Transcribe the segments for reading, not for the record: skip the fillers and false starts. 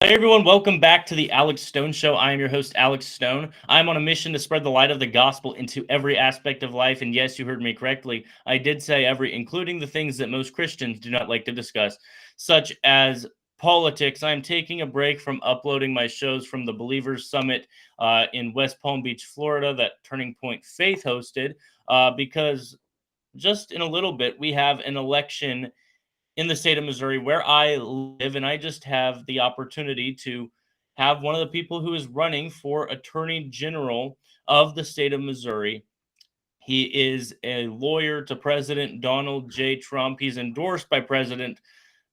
Hey everyone, welcome back to the Alex Stone Show. I am your host, Alex Stone. I'm on a mission to spread the light of the gospel into every aspect of life. And yes, you heard me correctly. I did say every, including the things that most Christians do not like to discuss, such as politics. I'm taking a break from uploading my shows from the Believers Summit in West Palm Beach, Florida, that Turning Point Faith hosted, because just in a little bit, we have an election in the state of Missouri where I live, and I just have the opportunity to have one of the people who is running for Attorney General of the state of Missouri. He is a lawyer to President Donald J. Trump. He's endorsed by President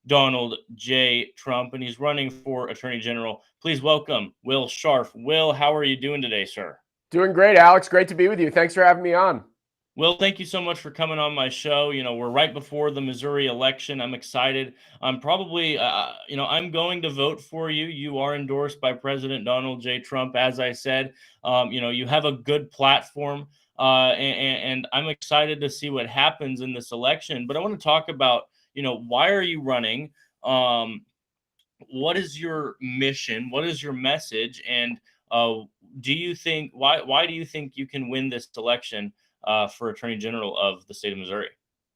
Donald J. Trump, and he's running for Attorney General. Please welcome Will Scharf. Will, how are you doing today, sir? Doing great, Alex. Great to be with you. Thanks for having me on. Will, thank you so much for coming on my show. We're right before the Missouri election. I'm excited. I'm probably, I'm going to vote for you. You are endorsed by President Donald J. Trump, as I said. You have a good platform, and I'm excited to see what happens in this election. But I want to talk about, why are you running? What is your mission? What is your message? And do you think why do you think you can win this election for Attorney General of the state of Missouri?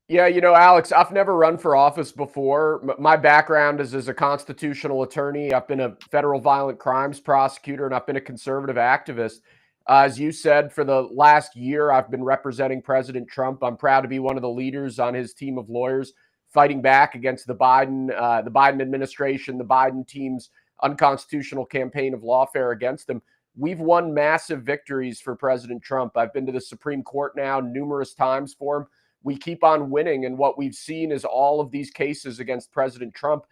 Yeah, Alex, I've never run for office before. My background is as a constitutional attorney. I've been a federal violent crimes prosecutor, and I've been a conservative activist. As you said, for the last year, I've been representing President Trump. I'm proud to be one of the leaders on his team of lawyers fighting back against the Biden administration, the Biden team's unconstitutional campaign of lawfare against him. We've won massive victories for President Trump. I've been to the Supreme Court now numerous times for him. We keep on winning, and what we've seen is all of these cases against President Trump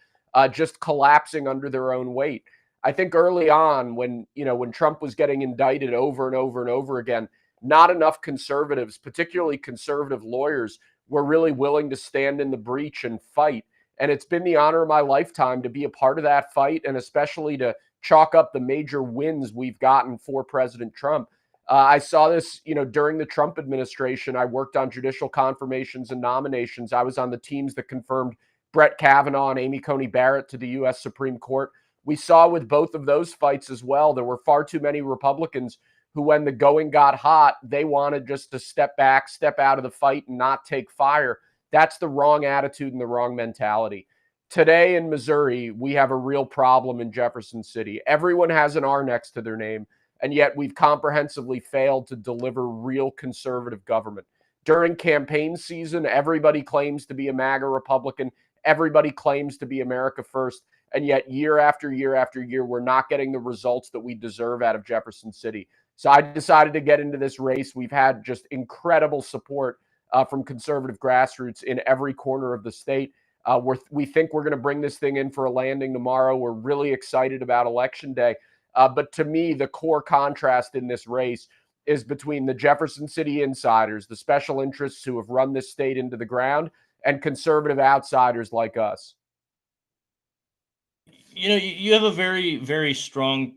just collapsing under their own weight. I think early on, when Trump was getting indicted over and over and over again, not enough conservatives, particularly conservative lawyers, were really willing to stand in the breach and fight. And it's been the honor of my lifetime to be a part of that fight, and especially to chalk up the major wins we've gotten for President Trump. I saw this, during the Trump administration. I worked on judicial confirmations and nominations. I was on the teams that confirmed Brett Kavanaugh and Amy Coney Barrett to the U.S. Supreme Court. We saw with both of those fights as well, there were far too many Republicans who, when the going got hot, they wanted just to step back, step out of the fight, and not take fire. That's the wrong attitude and the wrong mentality. Today in Missouri, we have a real problem in Jefferson City. Everyone has an R next to their name, and yet we've comprehensively failed to deliver real conservative government. During campaign season, everybody claims to be a MAGA Republican. Everybody claims to be America First. And yet year after year after year, we're not getting the results that we deserve out of Jefferson City. So I decided to get into this race. We've had just incredible support from conservative grassroots in every corner of the state. We think we're going to bring this thing in for a landing tomorrow. We're really excited about Election Day. But to me, the core contrast in this race is between the Jefferson City insiders, the special interests who have run this state into the ground, and conservative outsiders like us. You have a very, very strong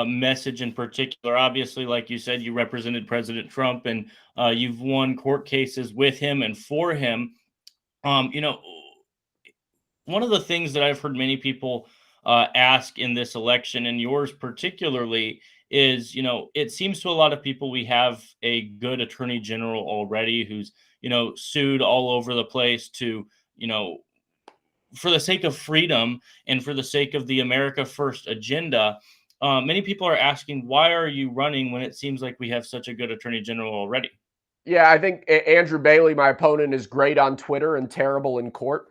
message in particular. Obviously, like you said, you represented President Trump, and you've won court cases with him and for him. One of the things that I've heard many people ask in this election, and yours particularly, is, it seems to a lot of people we have a good attorney general already who's, sued all over the place to, for the sake of freedom and for the sake of the America First agenda. Many people are asking, why are you running when it seems like we have such a good attorney general already? Yeah, I think Andrew Bailey, my opponent, is great on Twitter and terrible in court.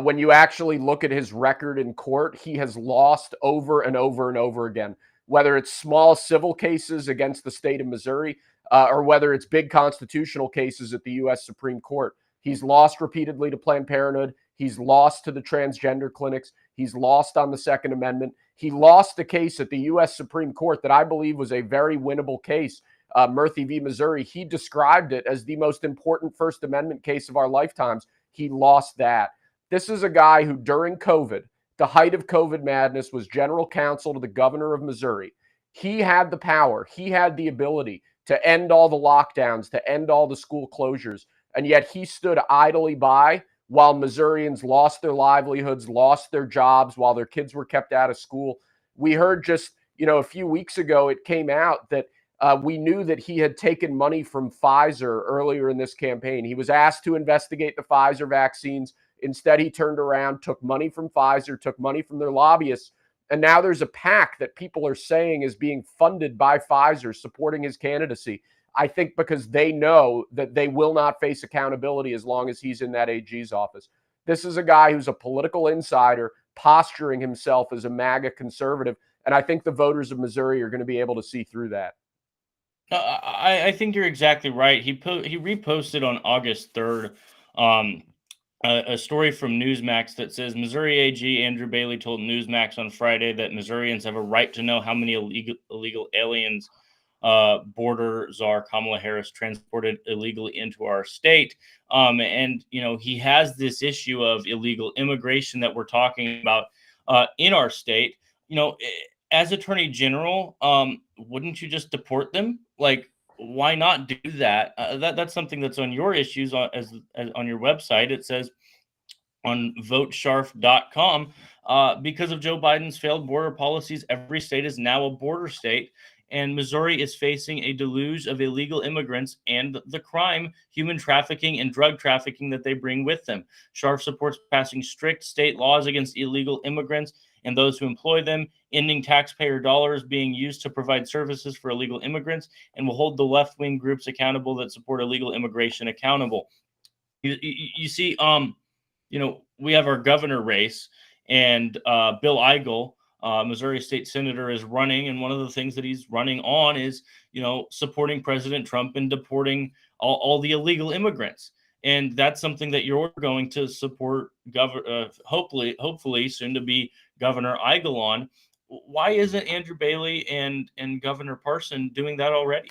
When you actually look at his record in court, he has lost over and over and over again, whether it's small civil cases against the state of Missouri or whether it's big constitutional cases at the U.S. Supreme Court. He's lost repeatedly to Planned Parenthood. He's lost to the transgender clinics. He's lost on the Second Amendment. He lost a case at the U.S. Supreme Court that I believe was a very winnable case, Murphy v. Missouri. He described it as the most important First Amendment case of our lifetimes. He lost that. This is a guy who, during COVID, the height of COVID madness, was general counsel to the governor of Missouri. He had the power. He had the ability to end all the lockdowns, to end all the school closures. And yet he stood idly by while Missourians lost their livelihoods, lost their jobs, while their kids were kept out of school. We heard just, a few weeks ago, it came out that we knew that he had taken money from Pfizer earlier in this campaign. He was asked to investigate the Pfizer vaccines. Instead, he turned around, took money from Pfizer, took money from their lobbyists. And now there's a PAC that people are saying is being funded by Pfizer supporting his candidacy. I think because they know that they will not face accountability as long as he's in that AG's office. This is a guy who's a political insider posturing himself as a MAGA conservative. And I think the voters of Missouri are going to be able to see through that. I think you're exactly right. He reposted on August 3rd a story from Newsmax that says Missouri AG Andrew Bailey told Newsmax on Friday that Missourians have a right to know how many illegal aliens border czar Kamala Harris transported illegally into our state. And, he has this issue of illegal immigration that we're talking about in our state. As Attorney General, wouldn't you just deport them? Like, why not do that? That's something that's on your issues as on your website. It says on votescharf.com, because of Joe Biden's failed border policies, every state is now a border state. And Missouri is facing a deluge of illegal immigrants and the crime, human trafficking, and drug trafficking that they bring with them. Scharf supports passing strict state laws against illegal immigrants and those who employ them, ending taxpayer dollars being used to provide services for illegal immigrants, and will hold the left-wing groups accountable that support illegal immigration accountable. You see, we have our governor race, and Bill Eigel, Missouri State Senator, is running, and one of the things that he's running on is, supporting President Trump and deporting all the illegal immigrants. And that's something that you're going to support, hopefully soon to be Governor Eigel on. Why isn't Andrew Bailey and Governor Parson doing that already?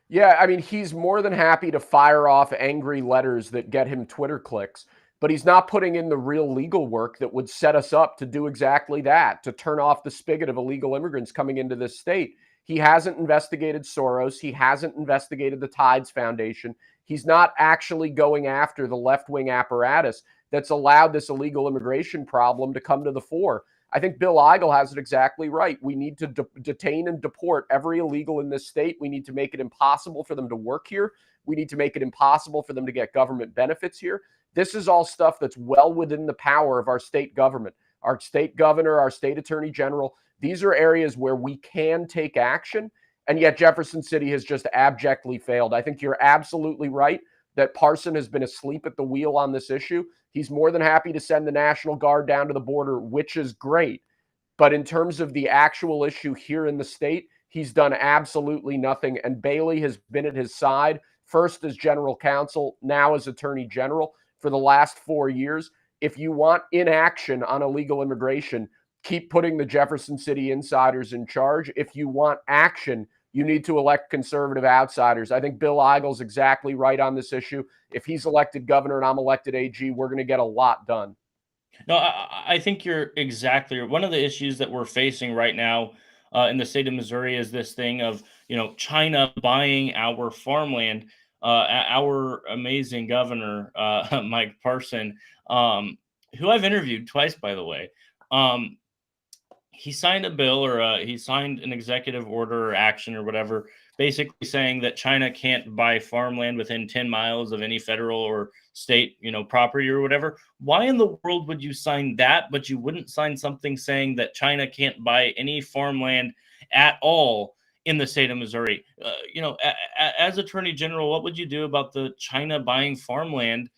Yeah, I mean, he's more than happy to fire off angry letters that get him Twitter clicks, but he's not putting in the real legal work that would set us up to do exactly that, to turn off the spigot of illegal immigrants coming into this state. He hasn't investigated Soros. He hasn't investigated the Tides Foundation. He's not actually going after the left-wing apparatus that's allowed this illegal immigration problem to come to the fore. I think Bill Eigel has it exactly right. We need to detain and deport every illegal in this state. We need to make it impossible for them to work here. We need to make it impossible for them to get government benefits here. This is all stuff that's well within the power of our state government, our state governor, our state attorney general. These are areas where we can take action, and yet Jefferson City has just abjectly failed. I think you're absolutely right that Parson has been asleep at the wheel on this issue. He's more than happy to send the National Guard down to the border, which is great. But in terms of the actual issue here in the state, he's done absolutely nothing. And Bailey has been at his side, first as general counsel, now as attorney general for the last 4 years. If you want inaction on illegal immigration, keep putting the Jefferson City insiders in charge. If you want action, you need to elect conservative outsiders. I think Bill Eigel's exactly right on this issue. If he's elected governor and I'm elected AG, we're going to get a lot done. No, I think you're exactly right. One of the issues that we're facing right now in the state of Missouri is this thing of, China buying our farmland. Our amazing governor, Mike Parson, who I've interviewed twice, by the way, he signed a bill, or he signed an executive order or action or whatever, basically saying that China can't buy farmland within 10 miles of any federal or state, property or whatever. Why in the world would you sign that, but you wouldn't sign something saying that China can't buy any farmland at all in the state of Missouri? As Attorney General, what would you do about the China buying farmland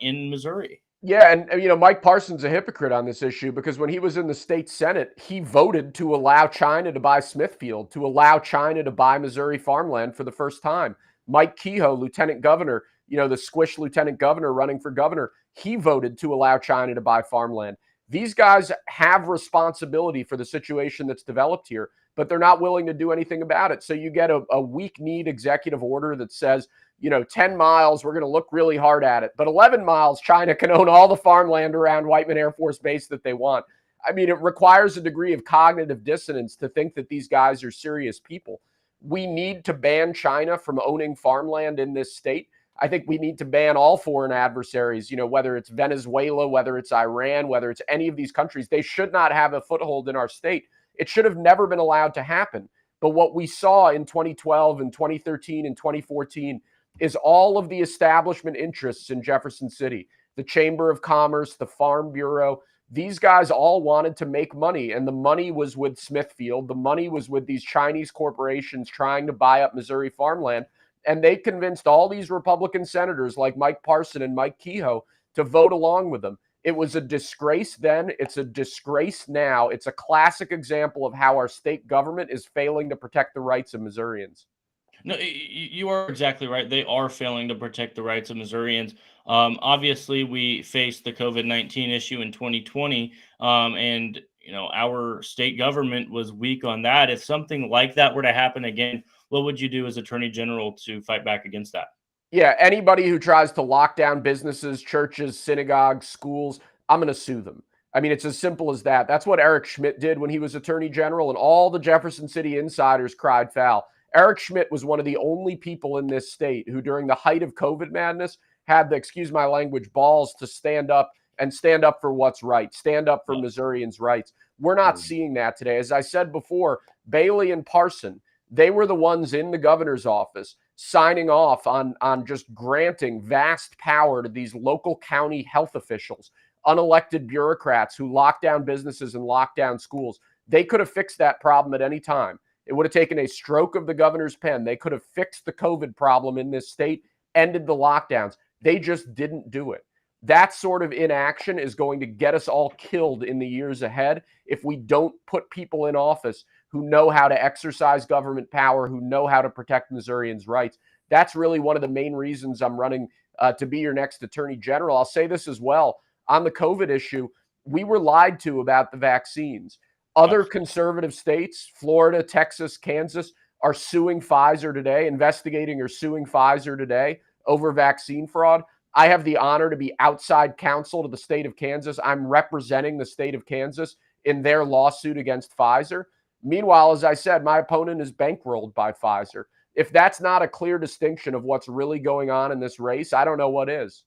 in Missouri? Yeah, and Mike Parson's a hypocrite on this issue because when he was in the state Senate, he voted to allow China to buy Smithfield, to allow China to buy Missouri farmland for the first time. Mike Kehoe, lieutenant governor, the squish lieutenant governor running for governor, he voted to allow China to buy farmland. These guys have responsibility for the situation that's developed here, but they're not willing to do anything about it. So you get a weak-kneed executive order that says, 10 miles, we're going to look really hard at it. But 11 miles, China can own all the farmland around Whiteman Air Force Base that they want. I mean, it requires a degree of cognitive dissonance to think that these guys are serious people. We need to ban China from owning farmland in this state. I think we need to ban all foreign adversaries, whether it's Venezuela, whether it's Iran, whether it's any of these countries. They should not have a foothold in our state. It should have never been allowed to happen. But what we saw in 2012 and 2013 and 2014 is all of the establishment interests in Jefferson City, the Chamber of Commerce, the Farm Bureau. These guys all wanted to make money, and the money was with Smithfield. The money was with these Chinese corporations trying to buy up Missouri farmland. And they convinced all these Republican senators like Mike Parson and Mike Kehoe to vote along with them. It was a disgrace then. It's a disgrace now. It's a classic example of how our state government is failing to protect the rights of Missourians. No, you are exactly right. They are failing to protect the rights of Missourians. Obviously, we faced the COVID-19 issue in 2020, and our state government was weak on that. If something like that were to happen again, what would you do as Attorney General to fight back against that? Yeah, anybody who tries to lock down businesses, churches, synagogues, schools, I'm going to sue them. I mean, it's as simple as that. That's what Eric Schmidt did when he was Attorney General, and all the Jefferson City insiders cried foul. Eric Schmidt was one of the only people in this state who, during the height of COVID madness, had the, excuse my language, balls to stand up for what's right, stand up for Missourians' rights. We're not seeing that today. As I said before, Bailey and Parson, they were the ones in the governor's office signing off on just granting vast power to these local county health officials, unelected bureaucrats who lock down businesses and lock down schools. They could have fixed that problem at any time. It would have taken a stroke of the governor's pen. They could have fixed the COVID problem in this state, ended the lockdowns. They just didn't do it. That sort of inaction is going to get us all killed in the years ahead if we don't put people in office who know how to exercise government power, who know how to protect Missourians' rights. That's really one of the main reasons I'm running to be your next Attorney General. I'll say this as well. On the COVID issue, we were lied to about the vaccines. Other conservative states, Florida, Texas, Kansas, are suing Pfizer today, investigating or suing Pfizer today over vaccine fraud. I have the honor to be outside counsel to the state of Kansas. I'm representing the state of Kansas in their lawsuit against Pfizer. Meanwhile, as I said, my opponent is bankrolled by Pfizer. If that's not a clear distinction of what's really going on in this race, I don't know what is.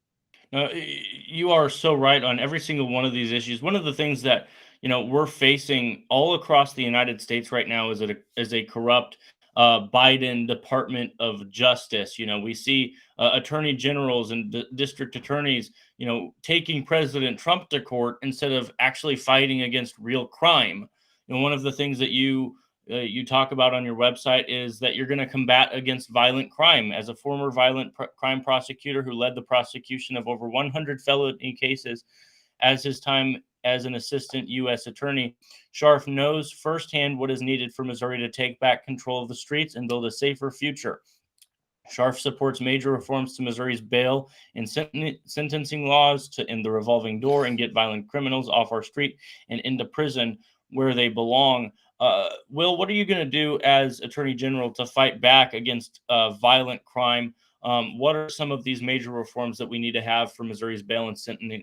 You are so right on every single one of these issues. One of the things that we're facing all across the United States right now is a corrupt Biden Department of Justice. We see attorney generals and district attorneys, taking President Trump to court instead of actually fighting against real crime. One of the things that you talk about on your website is that you're going to combat against violent crime. As a former violent crime prosecutor who led the prosecution of over 100 felony cases as his time as an assistant U.S. attorney, Scharf knows firsthand what is needed for Missouri to take back control of the streets and build a safer future. Scharf supports major reforms to Missouri's bail and sentencing laws to end the revolving door and get violent criminals off our street and into prison where they belong. Will, what are you going to do as Attorney General to fight back against violent crime? What are some of these major reforms that we need to have for Missouri's bail and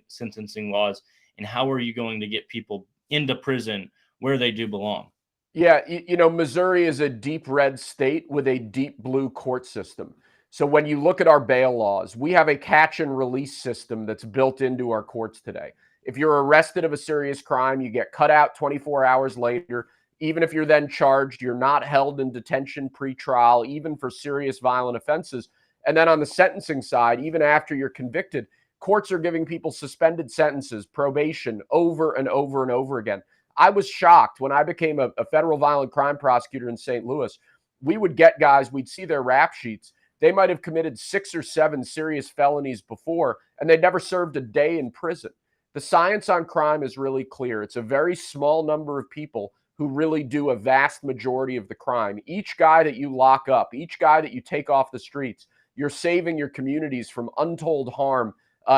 sentencing laws? And how are you going to get people into prison where they do belong? Yeah, Missouri is a deep red state with a deep blue court system. So when you look at our bail laws, we have a catch and release system that's built into our courts today. If you're arrested of a serious crime, you get cut out 24 hours later. Even if you're then charged, you're not held in detention pre-trial, even for serious violent offenses. And then on the sentencing side, even after you're convicted, courts are giving people suspended sentences, probation, over and over and over again. I was shocked when I became a federal violent crime prosecutor in St. Louis. We would get guys, we'd see their rap sheets. They might have committed 6 or 7 serious felonies before, and they'd never served a day in prison. The science on crime is really clear. It's a very small number of people who really do a vast majority of the crime. Each guy that you lock up, each guy that you take off the streets, you're saving your communities from untold harm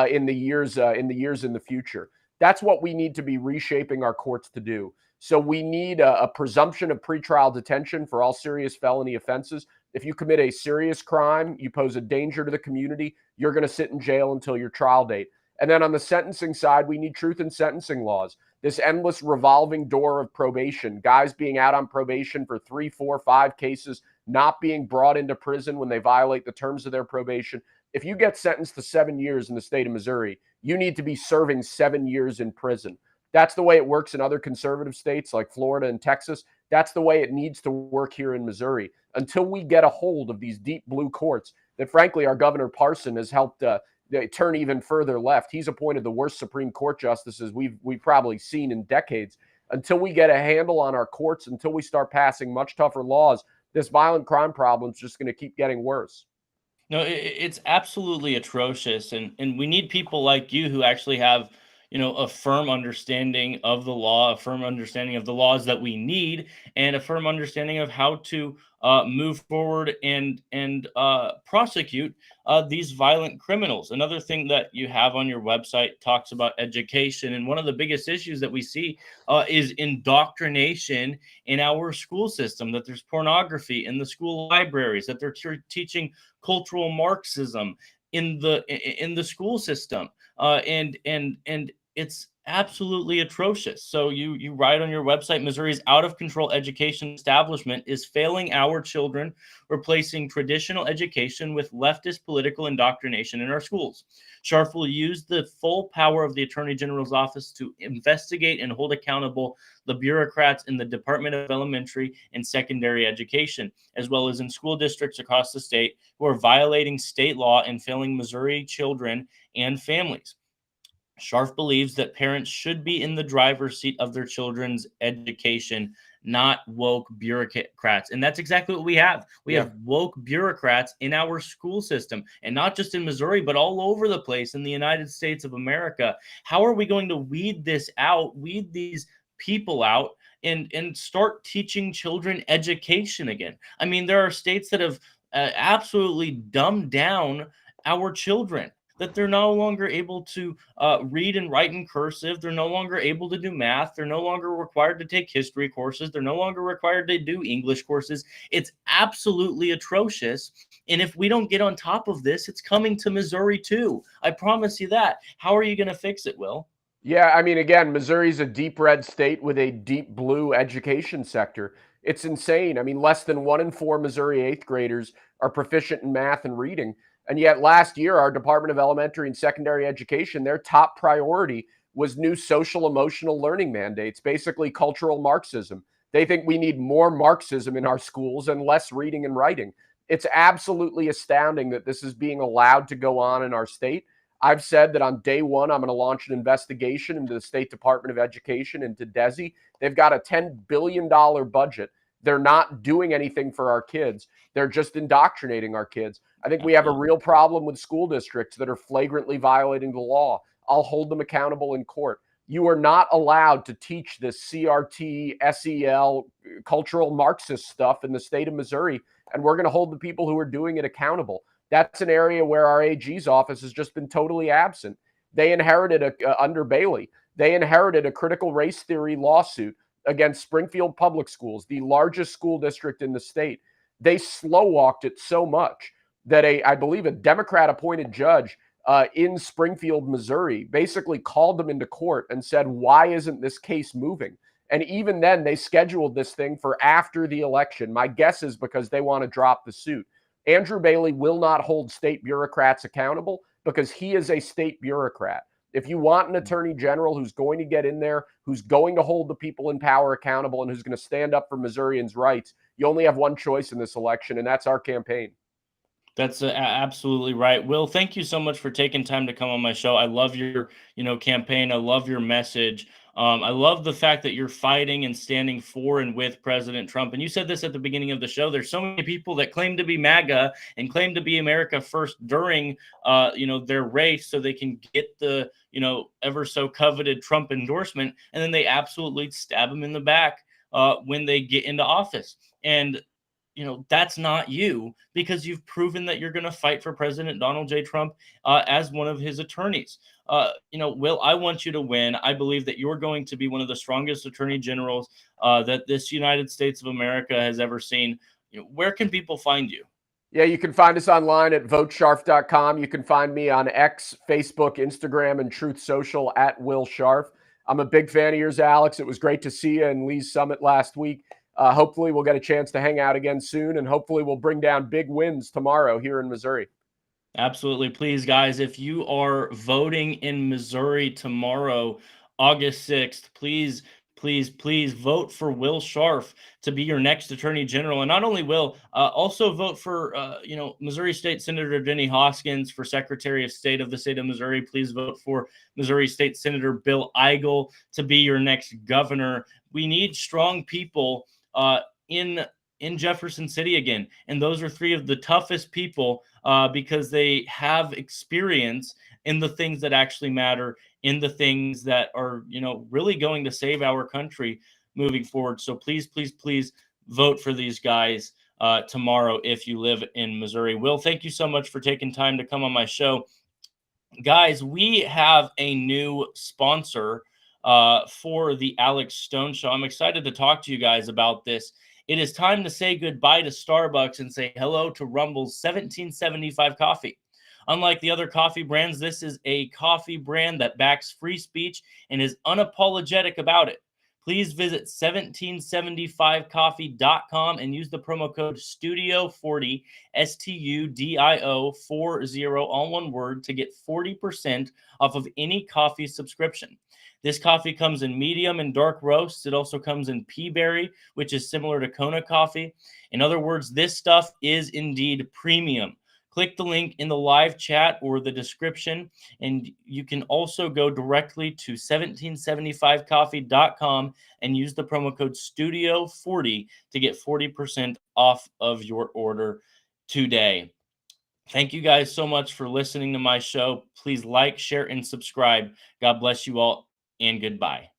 in the years in the future. That's what we need to be reshaping our courts to do. So we need a presumption of pretrial detention for all serious felony offenses. If you commit a serious crime, you pose a danger to the community, you're going to sit in jail until your trial date. And then on the sentencing side, we need truth in sentencing laws. This endless revolving door of probation, guys being out on probation for 3, 4, 5 cases, not being brought into prison when they violate the terms of their probation. If you get sentenced to 7 years in the state of Missouri, you need to be serving 7 years in prison. That's the way it works in other conservative states like Florida and Texas. That's the way it needs to work here in Missouri until we get a hold of these deep blue courts that, frankly, our Governor Parson has helped turn even further left. He's appointed the worst Supreme Court justices we've probably seen in decades. Until we get a handle on our courts, until we start passing much tougher laws, this violent crime problem is just going to keep getting worse. No, it's absolutely atrocious, and we need people like you who actually have, a firm understanding of the law, a firm understanding of the laws that we need, and a firm understanding of how to move forward and prosecute these violent criminals. Another thing that you have on your website talks about education, and one of the biggest issues that we see is indoctrination in our school system. That there's pornography in the school libraries, that they're teaching cultural Marxism in the school system, and it's absolutely atrocious. So you write on your website, Missouri's out of control education establishment is failing our children, replacing traditional education with leftist political indoctrination in our schools. Scharf will use the full power of the Attorney General's office to investigate and hold accountable the bureaucrats in the Department of Elementary and Secondary Education, as well as in school districts across the state who are violating state law and failing Missouri children and families. Scharf believes that parents should be in the driver's seat of their children's education, not woke bureaucrats. And that's exactly what we have. We have woke bureaucrats in our school system, and not just in Missouri, but all over the place in the United States of America. How are we going to weed this out, weed these people out, and start teaching children education again? I mean, there are states that have absolutely dumbed down our children, that they're no longer able to read and write in cursive. They're no longer able to do math. They're no longer required to take history courses. They're no longer required to do English courses. It's absolutely atrocious. And if we don't get on top of this, it's coming to Missouri too. I promise you that. How are you going to fix it, Will? Yeah, I mean, again, Missouri's a deep red state with a deep blue education sector. It's insane. I mean, less than 1 in 4 Missouri eighth graders are proficient in math and reading. And yet last year, our Department of Elementary and Secondary Education, their top priority was new social emotional learning mandates, basically cultural Marxism. They think we need more Marxism in our schools and less reading and writing. It's absolutely astounding that this is being allowed to go on in our state. I've said that on day one, I'm going to launch an investigation into the State Department of Education, into DESE. They've got a $10 billion budget. They're not doing anything for our kids. They're just indoctrinating our kids. I think we have a real problem with school districts that are flagrantly violating the law. I'll hold them accountable in court. You are not allowed to teach this CRT, SEL, cultural Marxist stuff in the state of Missouri, and we're going to hold the people who are doing it accountable. That's an area where our AG's office has just been totally absent. They inherited under Bailey, they inherited a critical race theory lawsuit against Springfield Public Schools, the largest school district in the state. They slow walked it so much that I believe a Democrat appointed judge in Springfield, Missouri, basically called them into court and said, why isn't this case moving? And even then, they scheduled this thing for after the election. My guess is because they want to drop the suit. Andrew Bailey will not hold state bureaucrats accountable because he is a state bureaucrat. If you want an attorney general who's going to get in there, who's going to hold the people in power accountable, and who's going to stand up for Missourians' rights, you only have one choice in this election, and that's our campaign. That's absolutely right. Will, thank you so much for taking time to come on my show. I love your, campaign. I love your message. I love the fact that you're fighting and standing for and with President Trump. And you said this at the beginning of the show. There's so many people that claim to be MAGA and claim to be America first during, their race, so they can get the, ever so coveted Trump endorsement, and then they absolutely stab him in the back when they get into office. And that's not you, because you've proven that you're going to fight for President Donald J. Trump as one of his attorneys. Will, I want you to win. I believe that you're going to be one of the strongest attorney generals that this United States of America has ever seen. Where can people find you? Yeah, you can find us online at votescharf.com. You can find me on X, Facebook, Instagram, and Truth Social at Will Scharf. I'm a big fan of yours, Alex. It was great to see you in Lee's Summit last week. Hopefully we'll get a chance to hang out again soon, and hopefully we'll bring down big wins tomorrow here in Missouri. Absolutely. Please, guys, if you are voting in Missouri tomorrow, August 6th. Please, please, please vote for Will Scharf to be your next Attorney General. And not only Will, also vote for, Missouri State Senator Denny Hoskins for Secretary of State of the state of Missouri. Please vote for Missouri State Senator Bill Eigel to be your next governor. We need strong people in Jefferson City again. And those are three of the toughest people because they have experience in the things that actually matter, in the things that are, really going to save our country moving forward. So please, please, please vote for these guys tomorrow if you live in Missouri. Will, thank you so much for taking time to come on my show. Guys, we have a new sponsor for the Alex Stone Show. I'm excited to talk to you guys about this. It is time to say goodbye to Starbucks and say hello to Rumble's 1775 coffee. Unlike the other coffee brands, this is a coffee brand that backs free speech and is unapologetic about it. Please visit 1775coffee.com and use the promo code STUDIO40, STUDIO40, all one word, to get 40% off of any coffee subscription. This coffee comes in medium and dark roasts. It also comes in pea berry, which is similar to Kona coffee. In other words, this stuff is indeed premium. Click the link in the live chat or the description, and you can also go directly to 1775coffee.com and use the promo code STUDIO40 to get 40% off of your order today. Thank you guys so much for listening to my show. Please like, share, and subscribe. God bless you all, and goodbye.